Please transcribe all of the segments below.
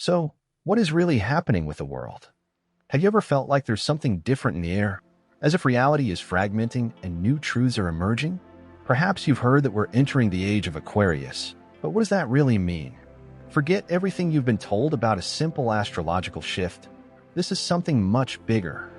So, what is really happening with the world? Have you ever felt like there's something different in the air, as if reality is fragmenting and new truths are emerging? Perhaps you've heard that we're entering the Age of Aquarius, but what does that really mean? Forget everything you've been told about a simple astrological shift. This is something much bigger.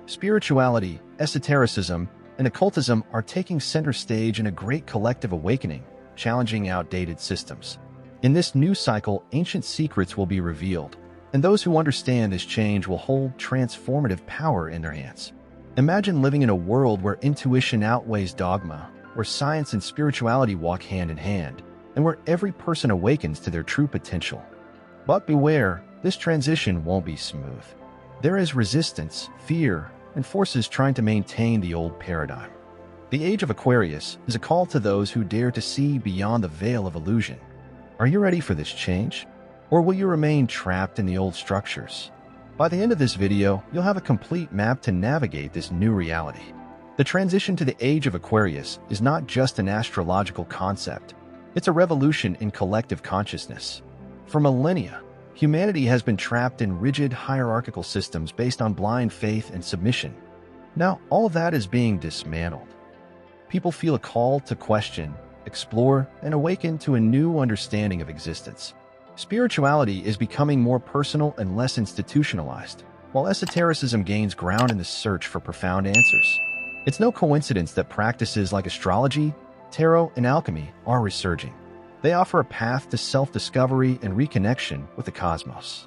Spirituality, esotericism, and occultism are taking center stage in a great collective awakening, challenging outdated systems. In this new cycle, ancient secrets will be revealed, and those who understand this change will hold transformative power in their hands. Imagine living in a world where intuition outweighs dogma, where science and spirituality walk hand in hand, and where every person awakens to their true potential. But beware, this transition won't be smooth. There is resistance, fear, and forces trying to maintain the old paradigm. The Age of Aquarius is a call to those who dare to see beyond the veil of illusion. Are you ready for this change? Or will you remain trapped in the old structures? By the end of this video, you'll have a complete map to navigate this new reality. The transition to the Age of Aquarius is not just an astrological concept. It's a revolution in collective consciousness. For millennia, humanity has been trapped in rigid hierarchical systems based on blind faith and submission. Now, all of that is being dismantled. People feel a call to question, explore, and awaken to a new understanding of existence. Spirituality is becoming more personal and less institutionalized, while esotericism gains ground in the search for profound answers. It's no coincidence that practices like astrology, tarot, and alchemy are resurging. They offer a path to self-discovery and reconnection with the cosmos.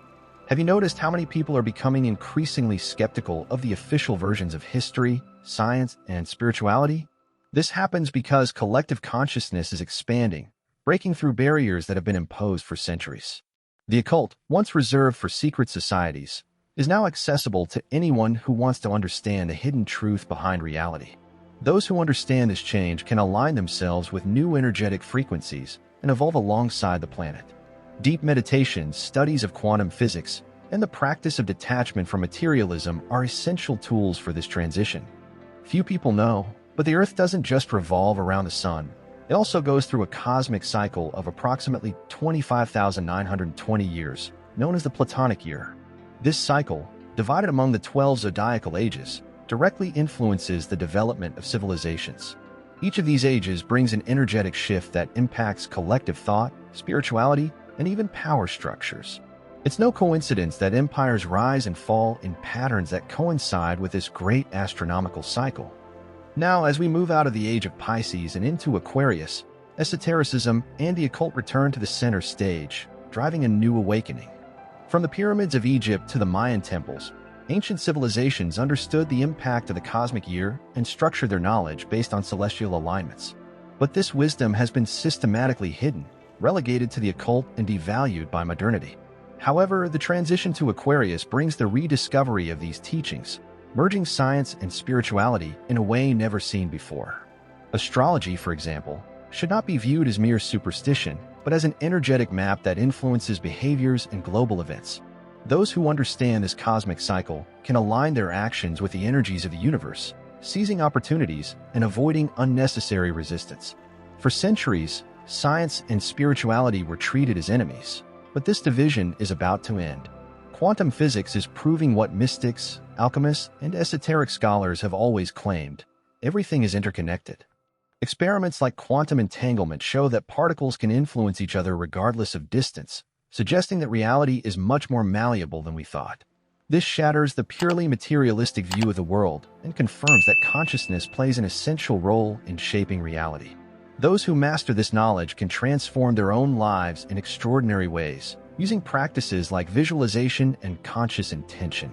Have you noticed how many people are becoming increasingly skeptical of the official versions of history, science, and spirituality? This happens because collective consciousness is expanding, breaking through barriers that have been imposed for centuries. The occult, once reserved for secret societies, is now accessible to anyone who wants to understand the hidden truth behind reality. Those who understand this change can align themselves with new energetic frequencies and evolve alongside the planet. Deep meditations, studies of quantum physics, and the practice of detachment from materialism are essential tools for this transition. Few people know, but the Earth doesn't just revolve around the Sun. It also goes through a cosmic cycle of approximately 25,920 years, known as the Platonic year. This cycle, divided among the 12 zodiacal ages, directly influences the development of civilizations. Each of these ages brings an energetic shift that impacts collective thought, spirituality, and even power structures. It's no coincidence that empires rise and fall in patterns that coincide with this great astronomical cycle. Now, as we move out of the Age of Pisces and into Aquarius, esotericism and the occult return to the center stage, driving a new awakening. From the pyramids of Egypt to the Mayan temples, ancient civilizations understood the impact of the cosmic year and structured their knowledge based on celestial alignments. But this wisdom has been systematically hidden, relegated to the occult, and devalued by modernity. However, the transition to Aquarius brings the rediscovery of these teachings, merging science and spirituality in a way never seen before. Astrology, for example, should not be viewed as mere superstition, but as an energetic map that influences behaviors and global events. Those who understand this cosmic cycle can align their actions with the energies of the universe, seizing opportunities and avoiding unnecessary resistance. For centuries, science and spirituality were treated as enemies, but this division is about to end. Quantum physics is proving what mystics, alchemists, and esoteric scholars have always claimed: everything is interconnected. Experiments like quantum entanglement show that particles can influence each other regardless of distance, suggesting that reality is much more malleable than we thought. This shatters the purely materialistic view of the world and confirms that consciousness plays an essential role in shaping reality. Those who master this knowledge can transform their own lives in extraordinary ways, using practices like visualization and conscious intention.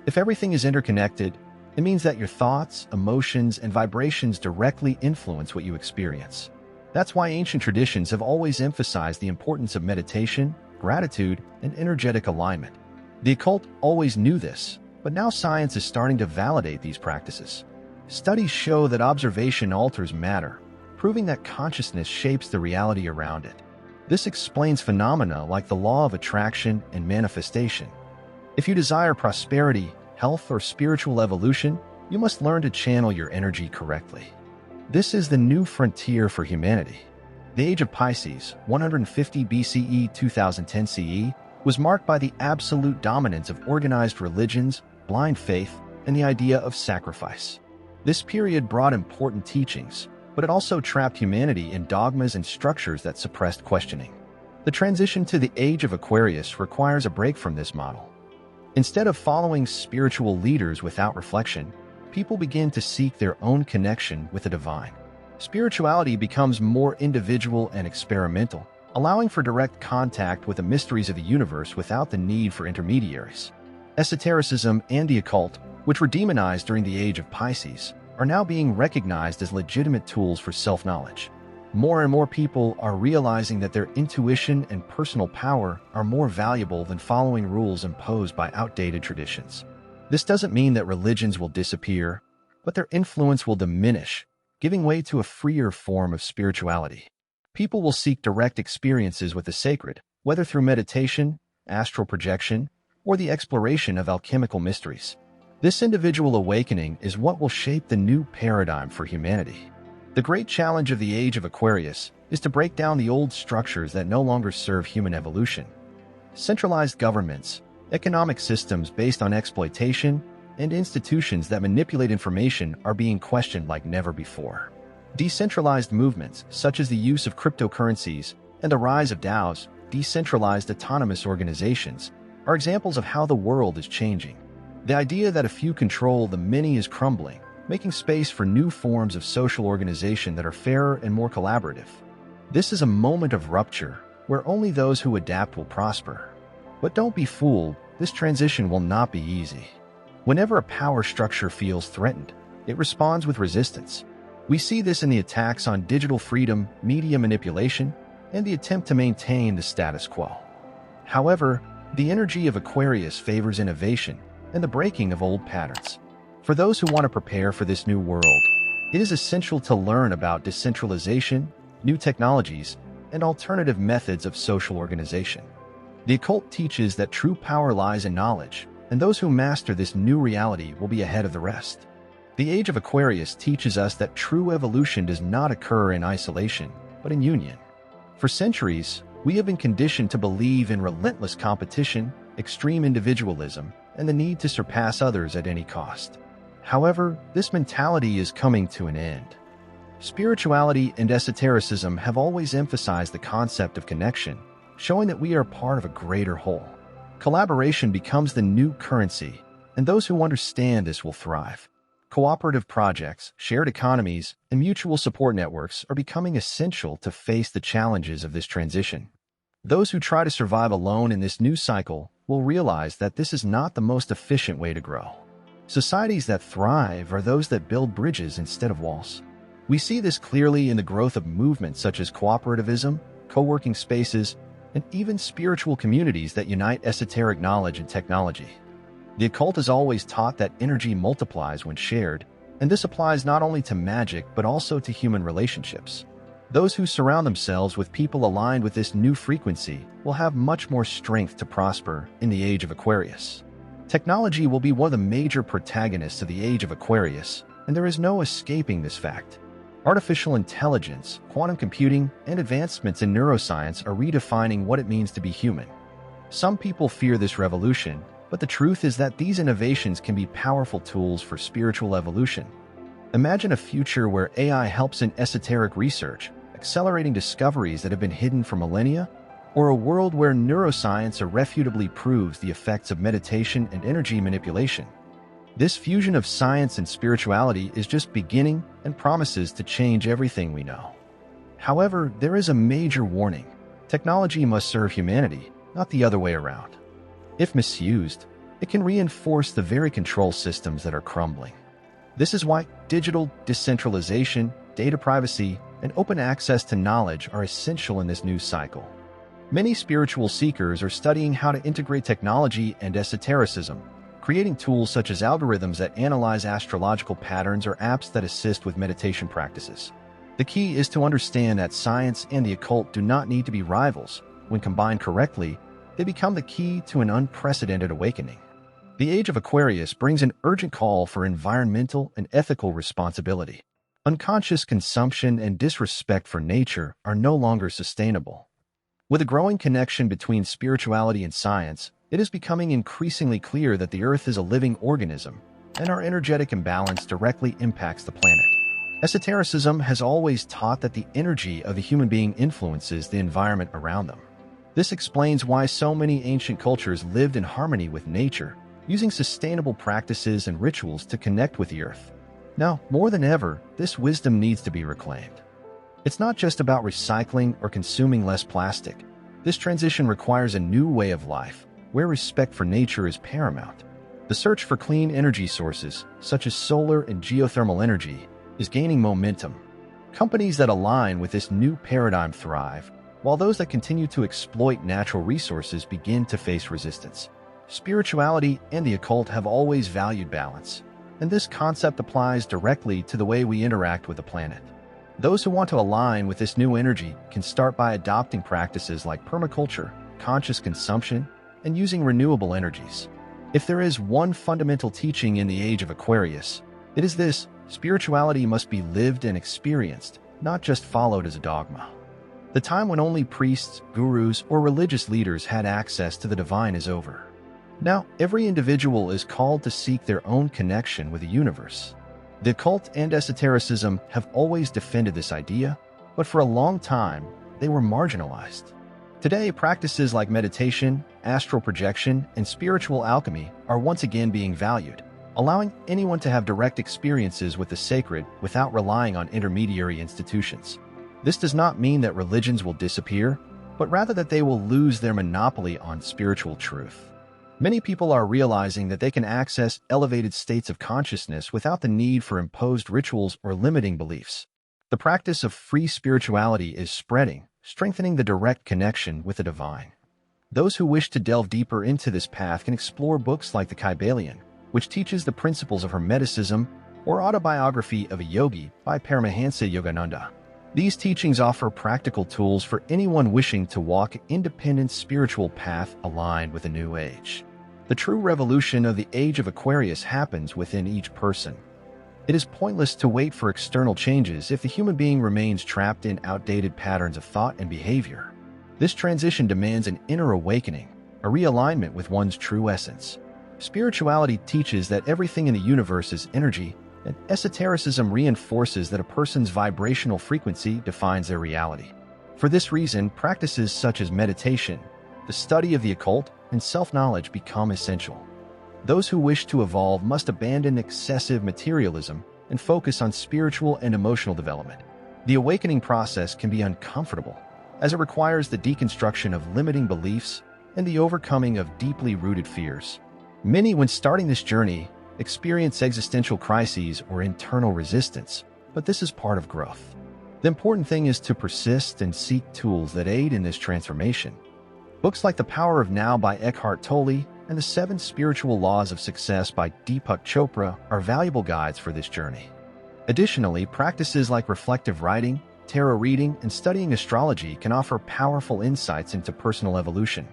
If everything is interconnected, it means that your thoughts, emotions, and vibrations directly influence what you experience. That's why ancient traditions have always emphasized the importance of meditation, gratitude, and energetic alignment. The occult always knew this, but now science is starting to validate these practices. Studies show that observation alters matter, proving that consciousness shapes the reality around it. This explains phenomena like the law of attraction and manifestation. If you desire prosperity, health, or spiritual evolution, you must learn to channel your energy correctly. This is the new frontier for humanity. The Age of Pisces, 150 BCE, 2010 CE, was marked by the absolute dominance of organized religions, blind faith, and the idea of sacrifice. This period brought important teachings, but it also trapped humanity in dogmas and structures that suppressed questioning. The transition to the Age of Aquarius requires a break from this model. Instead of following spiritual leaders without reflection, people begin to seek their own connection with the divine. Spirituality becomes more individual and experimental, allowing for direct contact with the mysteries of the universe without the need for intermediaries. Esotericism and the occult, which were demonized during the Age of Pisces, are now being recognized as legitimate tools for self-knowledge. More and more people are realizing that their intuition and personal power are more valuable than following rules imposed by outdated traditions. This doesn't mean that religions will disappear, but their influence will diminish, giving way to a freer form of spirituality. People will seek direct experiences with the sacred, whether through meditation, astral projection, or the exploration of alchemical mysteries. This individual awakening is what will shape the new paradigm for humanity. The great challenge of the Age of Aquarius is to break down the old structures that no longer serve human evolution. Centralized governments, economic systems based on exploitation, and institutions that manipulate information are being questioned like never before. Decentralized movements, such as the use of cryptocurrencies and the rise of DAOs, decentralized autonomous organizations, are examples of how the world is changing. The idea that a few control the many is crumbling, making space for new forms of social organization that are fairer and more collaborative. This is a moment of rupture, where only those who adapt will prosper. But don't be fooled, this transition will not be easy. Whenever a power structure feels threatened, it responds with resistance. We see this in the attacks on digital freedom, media manipulation, and the attempt to maintain the status quo. However, the energy of Aquarius favors innovation and the breaking of old patterns. For those who want to prepare for this new world, it is essential to learn about decentralization, new technologies, and alternative methods of social organization. The occult teaches that true power lies in knowledge, and those who master this new reality will be ahead of the rest. The Age of Aquarius teaches us that true evolution does not occur in isolation, but in union. For centuries, we have been conditioned to believe in relentless competition, extreme individualism, and the need to surpass others at any cost. However, this mentality is coming to an end. Spirituality and esotericism have always emphasized the concept of connection, showing that we are part of a greater whole. Collaboration becomes the new currency, and those who understand this will thrive. Cooperative projects, shared economies, and mutual support networks are becoming essential to face the challenges of this transition. Those who try to survive alone in this new cycle will realize that this is not the most efficient way to grow. Societies that thrive are those that build bridges instead of walls. We see this clearly in the growth of movements such as cooperativism, co-working spaces, and even spiritual communities that unite esoteric knowledge and technology. The occult has always taught that energy multiplies when shared, and this applies not only to magic but also to human relationships. Those who surround themselves with people aligned with this new frequency will have much more strength to prosper in the Age of Aquarius. Technology will be one of the major protagonists of the Age of Aquarius, and there is no escaping this fact. Artificial intelligence, quantum computing, and advancements in neuroscience are redefining what it means to be human. Some people fear this revolution, but the truth is that these innovations can be powerful tools for spiritual evolution. Imagine a future where AI helps in esoteric research, accelerating discoveries that have been hidden for millennia, or a world where neuroscience irrefutably proves the effects of meditation and energy manipulation. This fusion of science and spirituality is just beginning and promises to change everything we know. However, there is a major warning. Technology must serve humanity, not the other way around. If misused, it can reinforce the very control systems that are crumbling. This is why digital decentralization, data privacy, and open access to knowledge are essential in this new cycle. Many spiritual seekers are studying how to integrate technology and esotericism, creating tools such as algorithms that analyze astrological patterns or apps that assist with meditation practices. The key is to understand that science and the occult do not need to be rivals. When combined correctly, they become the key to an unprecedented awakening. The Age of Aquarius brings an urgent call for environmental and ethical responsibility. Unconscious consumption and disrespect for nature are no longer sustainable. With a growing connection between spirituality and science, it is becoming increasingly clear that the Earth is a living organism, and our energetic imbalance directly impacts the planet. Esotericism has always taught that the energy of a human being influences the environment around them. This explains why so many ancient cultures lived in harmony with nature, using sustainable practices and rituals to connect with the Earth. Now, more than ever, this wisdom needs to be reclaimed. It's not just about recycling or consuming less plastic. This transition requires a new way of life, where respect for nature is paramount. The search for clean energy sources, such as solar and geothermal energy, is gaining momentum. Companies that align with this new paradigm thrive, while those that continue to exploit natural resources begin to face resistance. Spirituality and the occult have always valued balance, and this concept applies directly to the way we interact with the planet. Those who want to align with this new energy can start by adopting practices like permaculture, conscious consumption, and using renewable energies. If there is one fundamental teaching in the Age of Aquarius, it is this: spirituality must be lived and experienced, not just followed as a dogma. The time when only priests, gurus, or religious leaders had access to the divine is over. Now, every individual is called to seek their own connection with the universe. The occult and esotericism have always defended this idea, but for a long time, they were marginalized. Today, practices like meditation, astral projection, and spiritual alchemy are once again being valued, allowing anyone to have direct experiences with the sacred without relying on intermediary institutions. This does not mean that religions will disappear, but rather that they will lose their monopoly on spiritual truth. Many people are realizing that they can access elevated states of consciousness without the need for imposed rituals or limiting beliefs. The practice of free spirituality is spreading, strengthening the direct connection with the divine. Those who wish to delve deeper into this path can explore books like The Kybalion, which teaches the principles of Hermeticism, or Autobiography of a Yogi by Paramahansa Yogananda. These teachings offer practical tools for anyone wishing to walk an independent spiritual path aligned with a new age. The true revolution of the Age of Aquarius happens within each person. It is pointless to wait for external changes if the human being remains trapped in outdated patterns of thought and behavior. This transition demands an inner awakening, a realignment with one's true essence. Spirituality teaches that everything in the universe is energy, and esotericism reinforces that a person's vibrational frequency defines their reality. For this reason, practices such as meditation, the study of the occult, and self-knowledge become essential. Those who wish to evolve must abandon excessive materialism and focus on spiritual and emotional development. The awakening process can be uncomfortable, as it requires the deconstruction of limiting beliefs and the overcoming of deeply rooted fears. Many, when starting this journey, experience existential crises or internal resistance, but this is part of growth. The important thing is to persist and seek tools that aid in this transformation. Books like The Power of Now by Eckhart Tolle and The 7 Spiritual Laws of Success by Deepak Chopra are valuable guides for this journey. Additionally, practices like reflective writing, tarot reading, and studying astrology can offer powerful insights into personal evolution.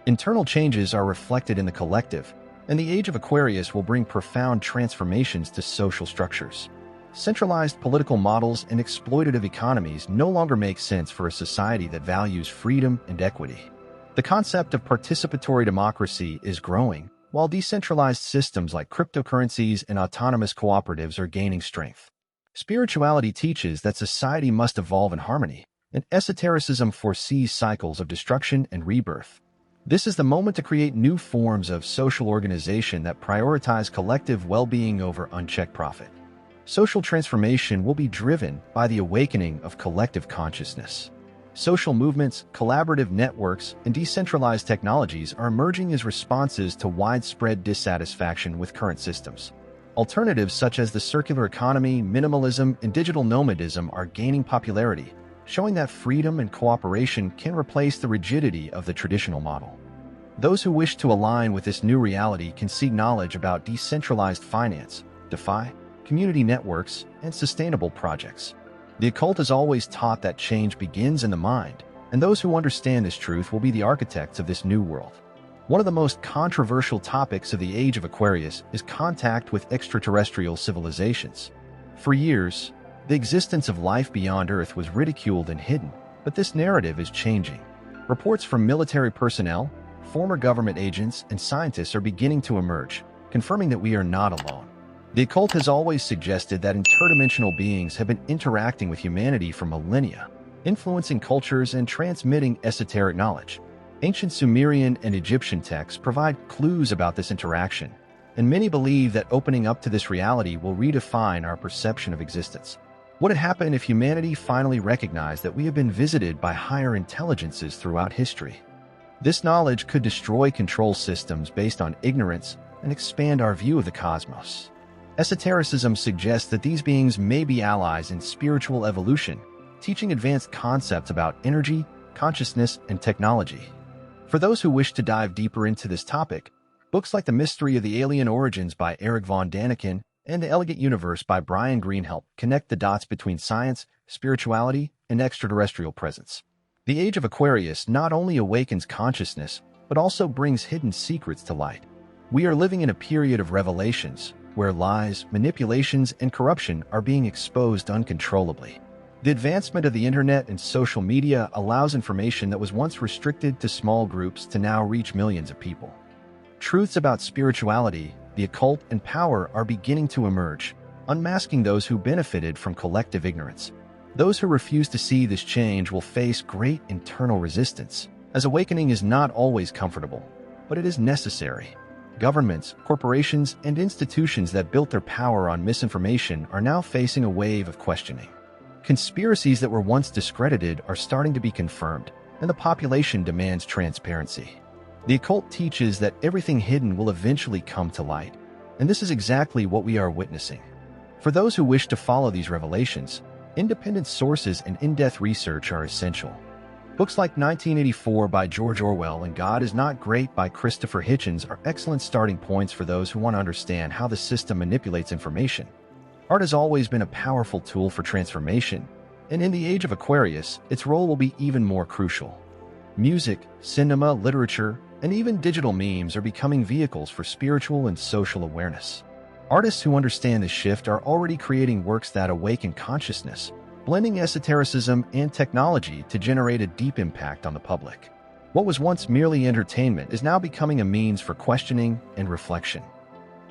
Internal changes are reflected in the collective, and the Age of Aquarius will bring profound transformations to social structures. Centralized political models and exploitative economies no longer make sense for a society that values freedom and equity. The concept of participatory democracy is growing, while decentralized systems like cryptocurrencies and autonomous cooperatives are gaining strength. Spirituality teaches that society must evolve in harmony, and esotericism foresees cycles of destruction and rebirth. This is the moment to create new forms of social organization that prioritize collective well-being over unchecked profit. Social transformation will be driven by the awakening of collective consciousness. Social movements, collaborative networks, and decentralized technologies are emerging as responses to widespread dissatisfaction with current systems. Alternatives such as the circular economy, minimalism, and digital nomadism are gaining popularity, showing that freedom and cooperation can replace the rigidity of the traditional model. Those who wish to align with this new reality can seek knowledge about decentralized finance, DeFi, community networks, and sustainable projects. The occult has always taught that change begins in the mind, and those who understand this truth will be the architects of this new world. One of the most controversial topics of the Age of Aquarius is contact with extraterrestrial civilizations. For years, the existence of life beyond Earth was ridiculed and hidden, but this narrative is changing. Reports from military personnel, former government agents, and scientists are beginning to emerge, confirming that we are not alone. The occult has always suggested that interdimensional beings have been interacting with humanity for millennia, influencing cultures and transmitting esoteric knowledge. Ancient Sumerian and Egyptian texts provide clues about this interaction, and many believe that opening up to this reality will redefine our perception of existence. What would happen if humanity finally recognized that we have been visited by higher intelligences throughout history? This knowledge could destroy control systems based on ignorance and expand our view of the cosmos. Esotericism suggests that these beings may be allies in spiritual evolution, teaching advanced concepts about energy, consciousness, and technology. For those who wish to dive deeper into this topic, books like The Mystery of the Alien Origins by Eric von Daniken and The Elegant Universe by Brian Greene help connect the dots between science, spirituality, and extraterrestrial presence. The Age of Aquarius not only awakens consciousness, but also brings hidden secrets to light. We are living in a period of revelations, where lies, manipulations, and corruption are being exposed uncontrollably. The advancement of the internet and social media allows information that was once restricted to small groups to now reach millions of people. Truths about spirituality, the occult, and power are beginning to emerge, unmasking those who benefited from collective ignorance. Those who refuse to see this change will face great internal resistance, as awakening is not always comfortable, but it is necessary. Governments, corporations, and institutions that built their power on misinformation are now facing a wave of questioning. Conspiracies that were once discredited are starting to be confirmed, and the population demands transparency. The occult teaches that everything hidden will eventually come to light, and this is exactly what we are witnessing. For those who wish to follow these revelations, independent sources and in-depth research are essential. Books like 1984 by George Orwell and God is Not Great by Christopher Hitchens are excellent starting points for those who want to understand how the system manipulates information. Art has always been a powerful tool for transformation, and in the Age of Aquarius, its role will be even more crucial. Music, cinema, literature, and even digital memes are becoming vehicles for spiritual and social awareness. Artists who understand this shift are already creating works that awaken consciousness, blending esotericism and technology to generate a deep impact on the public. What was once merely entertainment is now becoming a means for questioning and reflection.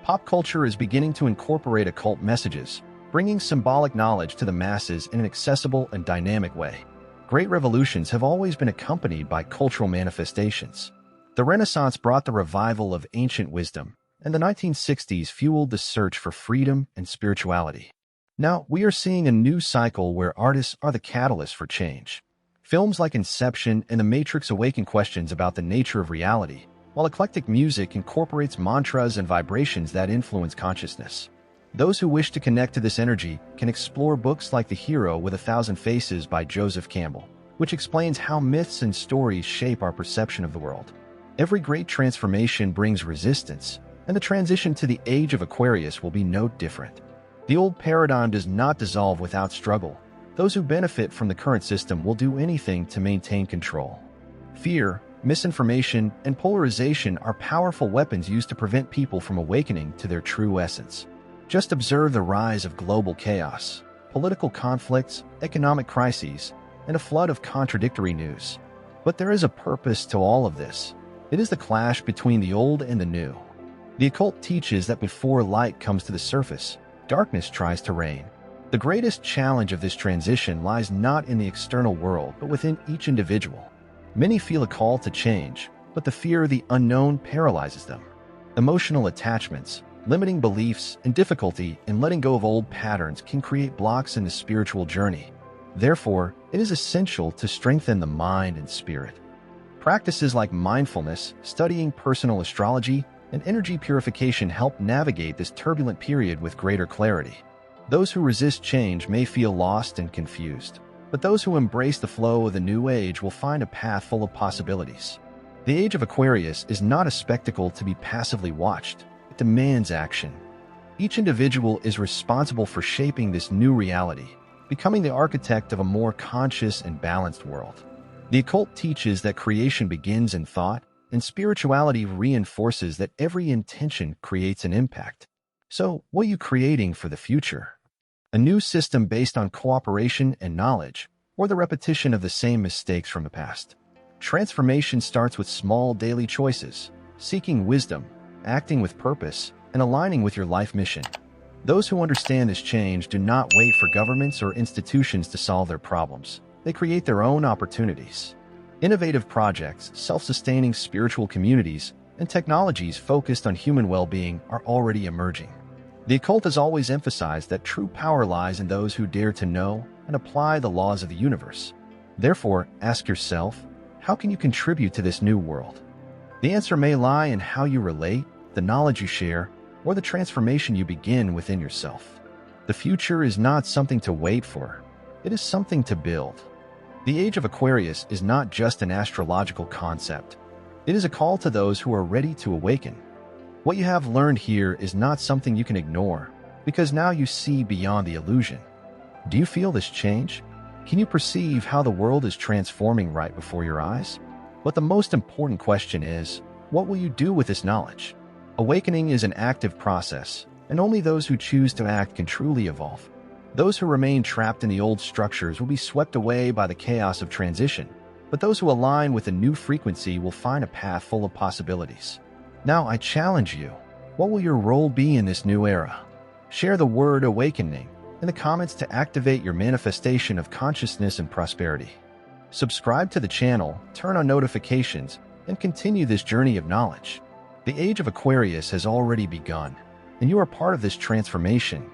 Pop culture is beginning to incorporate occult messages, bringing symbolic knowledge to the masses in an accessible and dynamic way. Great revolutions have always been accompanied by cultural manifestations. The Renaissance brought the revival of ancient wisdom, and the 1960s fueled the search for freedom and spirituality. Now, we are seeing a new cycle where artists are the catalyst for change. Films like Inception and The Matrix awaken questions about the nature of reality, while eclectic music incorporates mantras and vibrations that influence consciousness. Those who wish to connect to this energy can explore books like The Hero with a Thousand Faces by Joseph Campbell, which explains how myths and stories shape our perception of the world. Every great transformation brings resistance, and the transition to the Age of Aquarius will be no different. The old paradigm does not dissolve without struggle. Those who benefit from the current system will do anything to maintain control. Fear, misinformation, and polarization are powerful weapons used to prevent people from awakening to their true essence. Just observe the rise of global chaos, political conflicts, economic crises, and a flood of contradictory news. But there is a purpose to all of this. It is the clash between the old and the new. The occult teaches that before light comes to the surface, darkness tries to reign. The greatest challenge of this transition lies not in the external world, but within each individual. Many feel a call to change, but the fear of the unknown paralyzes them. Emotional attachments, limiting beliefs, and difficulty in letting go of old patterns can create blocks in the spiritual journey. Therefore, it is essential to strengthen the mind and spirit. Practices like mindfulness, studying personal astrology, and energy purification help navigate this turbulent period with greater clarity. Those who resist change may feel lost and confused, but those who embrace the flow of the new age will find a path full of possibilities. The Age of Aquarius is not a spectacle to be passively watched. It demands action. Each individual is responsible for shaping this new reality, becoming the architect of a more conscious and balanced world. The occult teaches that creation begins in thought, and spirituality reinforces that every intention creates an impact. So, what are you creating for the future? A new system based on cooperation and knowledge, or the repetition of the same mistakes from the past? Transformation starts with small daily choices, seeking wisdom, acting with purpose, and aligning with your life mission. Those who understand this change do not wait for governments or institutions to solve their problems. They create their own opportunities. Innovative projects, self-sustaining spiritual communities, and technologies focused on human well-being are already emerging. The occult has always emphasized that true power lies in those who dare to know and apply the laws of the universe. Therefore, ask yourself, how can you contribute to this new world? The answer may lie in how you relate, the knowledge you share, or the transformation you begin within yourself. The future is not something to wait for. It is something to build. The Age of Aquarius is not just an astrological concept. It is a call to those who are ready to awaken. What you have learned here is not something you can ignore, because now you see beyond the illusion. Do you feel this change? Can you perceive how the world is transforming right before your eyes? But the most important question is, what will you do with this knowledge? Awakening is an active process, and only those who choose to act can truly evolve. Those who remain trapped in the old structures will be swept away by the chaos of transition, but those who align with a new frequency will find a path full of possibilities. Now I challenge you, what will your role be in this new era? Share the word awakening in the comments to activate your manifestation of consciousness and prosperity. Subscribe to the channel, turn on notifications, and continue this journey of knowledge. The Age of Aquarius has already begun, and you are part of this transformation.